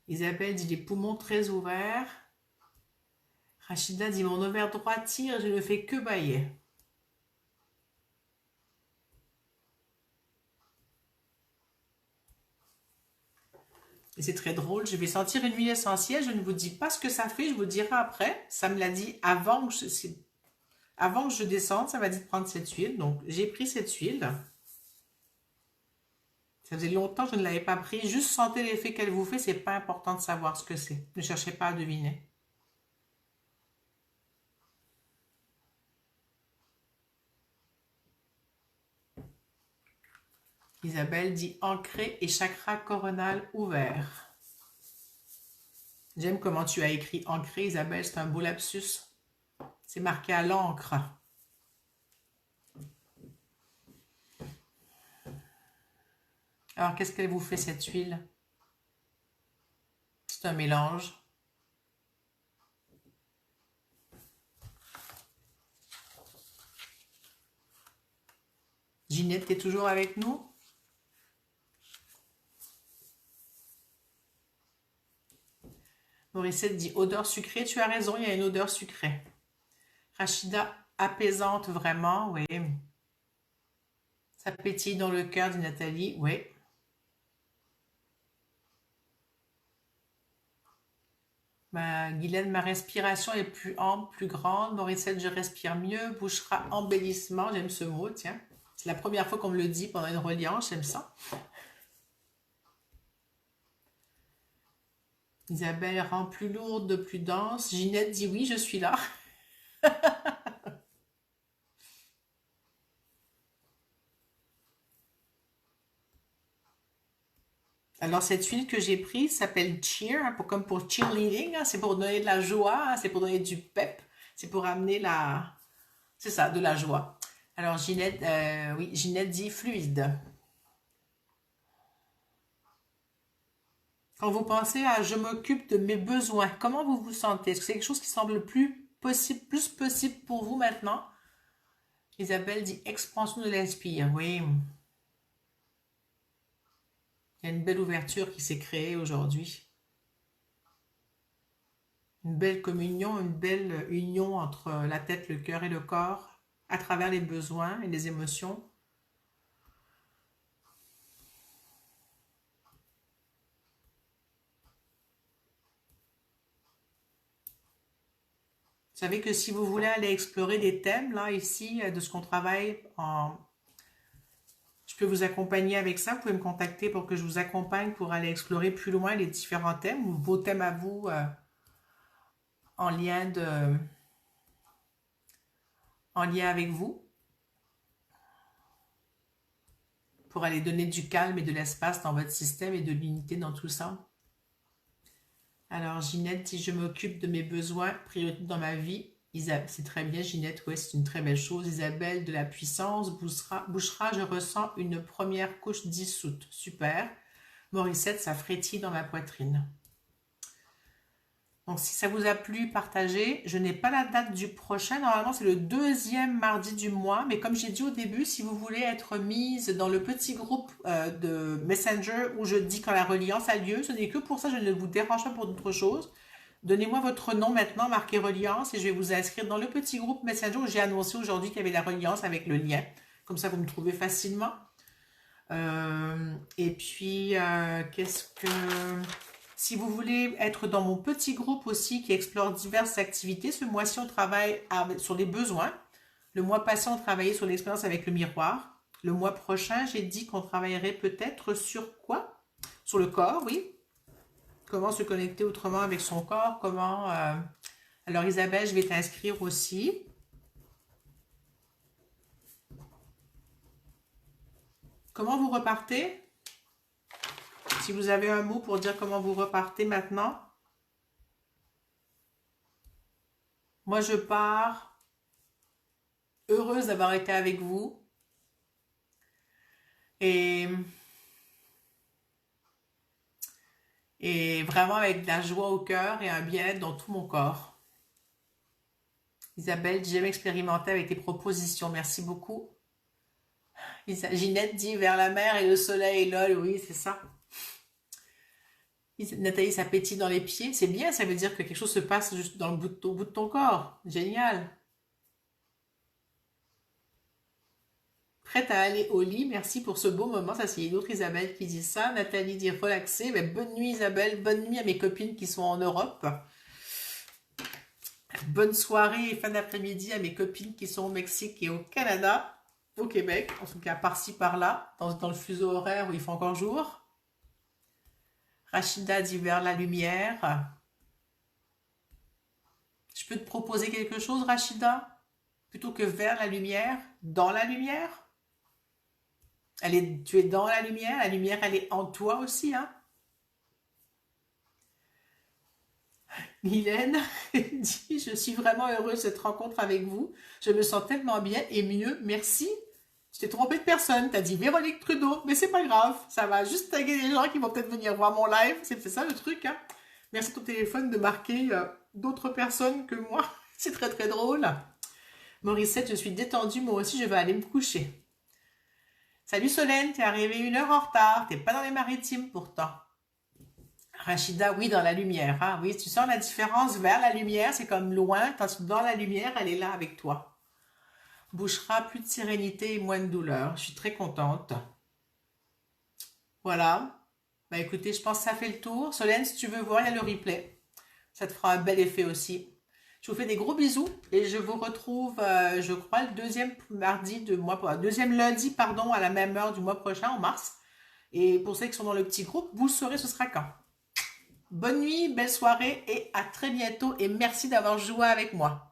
Isabelle dit les poumons très ouverts. Rachida dit mon ovaire droit tire, je ne fais que bâiller. Et c'est très drôle, je vais sentir une huile essentielle, je ne vous dis pas ce que ça fait, je vous dirai après. Ça me l'a dit avant que je descende, ça m'a dit de prendre cette huile. Donc j'ai pris cette huile. Ça faisait longtemps que je ne l'avais pas pris. Juste sentez l'effet qu'elle vous fait, c'est pas important de savoir ce que c'est. Ne cherchez pas à deviner. Isabelle dit ancré et chakra coronal ouvert. J'aime comment tu as écrit ancré, Isabelle, c'est un beau lapsus. C'est marqué à l'encre. Alors, qu'est-ce qu'elle vous fait cette huile? C'est un mélange. Ginette, t'es toujours avec nous? Morissette dit odeur sucrée. Tu as raison, il y a une odeur sucrée. Rachida, apaisante vraiment, oui. Ça pétille dans le cœur, dit Nathalie, oui. Guylaine, ma respiration est plus ample, plus grande. Morissette, je respire mieux. Bouchera embellissement, j'aime ce mot, tiens. C'est la première fois qu'on me le dit pendant une reliance, j'aime ça. Isabelle rend plus lourde, plus dense. Ginette dit oui, je suis là. Alors, cette huile que j'ai prise s'appelle Cheer, hein, comme pour cheerleading. Hein, c'est pour donner de la joie, hein, c'est pour donner du pep. C'est pour amener la... C'est ça, de la joie. Alors, Ginette, oui, Ginette dit fluide. Quand vous pensez à je m'occupe de mes besoins, comment vous vous sentez? Est-ce que c'est quelque chose qui semble plus possible pour vous maintenant? Isabelle dit expansion de l'esprit. Oui, il y a une belle ouverture qui s'est créée aujourd'hui. Une belle communion, une belle union entre la tête, le cœur et le corps, à travers les besoins et les émotions. Vous savez que si vous voulez aller explorer des thèmes, là, ici, de ce qu'on travaille en... Je peux vous accompagner avec ça. Vous pouvez me contacter pour que je vous accompagne pour aller explorer plus loin les différents thèmes ou vos thèmes à vous en lien avec vous pour aller donner du calme et de l'espace dans votre système et de l'unité dans tout ça. Alors, Ginette dit, je m'occupe de mes besoins, priorité dans ma vie. C'est très bien, Ginette, oui, c'est une très belle chose. Isabelle, de la puissance. Bouchera, je ressens une première couche dissoute. Super. Morissette, ça frétille dans ma poitrine. Donc, si ça vous a plu, partagez. Je n'ai pas la date du prochain. Normalement, c'est le 2e mardi du mois. Mais comme j'ai dit au début, si vous voulez être mise dans le petit groupe de Messenger où je dis quand la reliance a lieu, ce n'est que pour ça, je ne vous dérange pas pour d'autres choses. Donnez-moi votre nom maintenant, marqué reliance, et je vais vous inscrire dans le petit groupe Messenger où j'ai annoncé aujourd'hui qu'il y avait la reliance avec le lien. Comme ça, vous me trouvez facilement. Et puis, qu'est-ce que... Si vous voulez être dans mon petit groupe aussi qui explore diverses activités, ce mois-ci, on travaille sur les besoins. Le mois passé, on travaillait sur l'expérience avec le miroir. Le mois prochain, j'ai dit qu'on travaillerait peut-être sur quoi? Sur le corps, oui. Comment se connecter autrement avec son corps, comment... Alors Isabelle, je vais t'inscrire aussi. Comment vous repartez? Si vous avez un mot pour dire comment vous repartez maintenant. Moi, je pars heureuse d'avoir été avec vous. Et vraiment avec de la joie au cœur et un bien-être dans tout mon corps. Isabelle, j'aime expérimenter avec tes propositions. Merci beaucoup. Ginette dit vers la mer et le soleil. Lol, oui, c'est ça. Nathalie, ça pétille dans les pieds. C'est bien, ça veut dire que quelque chose se passe juste au bout de ton corps. Génial. Prête à aller au lit. Merci pour ce beau moment. Ça, c'est une autre Isabelle qui dit ça. Nathalie dit relaxer. Mais bonne nuit, Isabelle. Bonne nuit à mes copines qui sont en Europe. Bonne soirée et fin d'après-midi à mes copines qui sont au Mexique et au Canada. Au Québec. En tout cas, par-ci, par-là. Dans le fuseau horaire où il fait encore jour. Rachida dit vers la lumière. Je peux te proposer quelque chose, Rachida? Plutôt que vers la lumière, dans la lumière? Tu es dans la lumière, elle est en toi aussi, hein? Mylène dit, je suis vraiment heureuse de cette rencontre avec vous. Je me sens tellement bien et mieux, merci. Tu t'es trompé de personne, t'as dit Véronique Trudeau, mais c'est pas grave, ça va juste taguer des gens qui vont peut-être venir voir mon live, c'est ça le truc, hein. Merci ton téléphone de marquer d'autres personnes que moi, c'est très très drôle. Morissette, je suis détendue, moi aussi je vais aller me coucher. Salut Solène, t'es arrivée 1 heure en retard, t'es pas dans les maritimes pourtant. Rachida, oui, dans la lumière, hein. Oui, tu sens la différence vers la lumière, c'est comme loin, tandis que dans la lumière, elle est là avec toi. Bouchera, plus de sérénité et moins de douleur. Je suis très contente. Voilà. Bah écoutez, je pense que ça fait le tour. Solène, si tu veux voir, il y a le replay. Ça te fera un bel effet aussi. Je vous fais des gros bisous et je vous retrouve, je crois, le deuxième mardi de mois, deuxième lundi, pardon, à la même heure du mois prochain, en mars. Et pour ceux qui sont dans le petit groupe, vous saurez ce sera quand. Bonne nuit, belle soirée et à très bientôt et merci d'avoir joué avec moi.